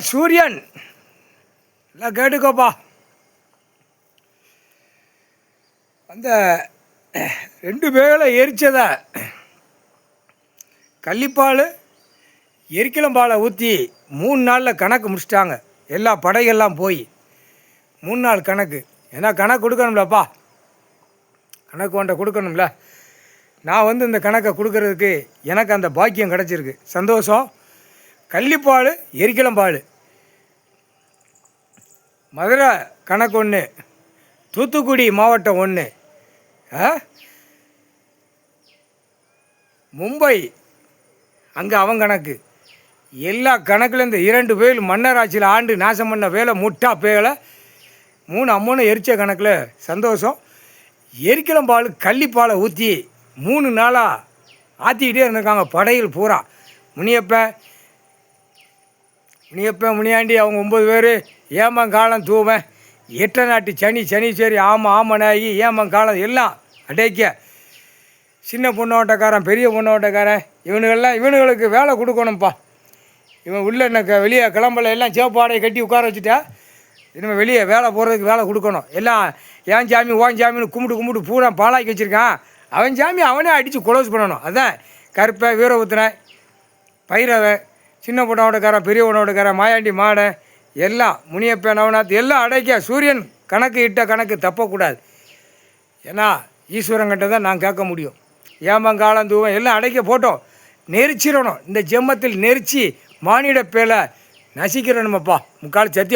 சூரியன் இல்லை கேட்டுக்கோப்பா. அந்த 2 பேரை எரிச்சதை கள்ளிப்பால் எரிக்கலம்பாலை ஊற்றி 3 நாளில் கணக்கு முடிச்சிட்டாங்க. எல்லா படைகள்லாம் போய் 3 நாள் கணக்கு. ஏன்னா கணக்கு கொடுக்கணும்லப்பா, கணக்கு ஒன்றை கொடுக்கணும்ல. நான் இந்த கணக்கை கொடுக்கறதுக்கு எனக்கு அந்த பாக்கியம் கிடச்சிருக்கு, சந்தோஷம். கள்ளிப்பால் எரிக்கலம்பால் மதுரை கணக்கு ஒன்று, தூத்துக்குடி மாவட்டம் ஒன்று, மும்பை அங்கே அவன் கணக்கு. எல்லா கணக்கில் இந்த 2 பேர் மன்னராட்சியில் ஆண்டு நாசம் பண்ண வேலை முட்டா பேலை 3 அம்மனும் எரிச்ச கணக்கில் சந்தோஷம். எரிக்கலம்பால் கள்ளிப்பாலை ஊற்றி 3 நாளாக ஆற்றிக்கிட்டே இருந்திருக்காங்க படையில் பூரா. முனியப்பன் முனியாண்டி அவங்க 9 பேர் ஏமங்காலம் தூவன், 8 நாட்டு சனீஸ்வரி ஆமனாகி ஏமங்காலம் எல்லாம் அடைக்க. சின்ன பொண்ணோட்டக்காரன் பெரிய பொண்ணோட்டக்காரன் இவனுங்களுக்கு வேலை கொடுக்கணும்ப்பா. இவன் உள்ள வெளியே கிளம்பல, எல்லாம் சேப்பாடையை கட்டி உட்கார வச்சுட்டா இனிமேல் வெளியே வேலை போகிறதுக்கு வேலை கொடுக்கணும். எல்லாம் ஏன் சாமி ஓன் சாமின்னு கும்பிட்டு பூரா பாலாக்கி வச்சுருக்கான். அவன் சாமி அவனே அடித்து குளோஸ் பண்ணணும். அதான் கருப்பை வீரபுத்திரன் பைரவன் சின்ன பொண்ணோட்டக்காரன் பெரிய பொண்ணோட்டக்காரன் மாயாண்டி மாடன் எல்லாம் முனியப்பன் நவநாத் எல்லாம் அடைக்க. சூரியன் கணக்கு இட்ட கணக்கு தப்பக்கூடாது. ஏன்னா ஈஸ்வரங்கிட்ட தான் நான் கேட்க முடியும். ஏமங்காலம் தூவம் எல்லாம் அடைக்க போட்டோம், நெரிச்சிடணும். இந்த ஜென்மத்தில் நெரிச்சி மானிட பேலை நசிக்கிறணுமப்பா, முக்கால் சத்தியம்.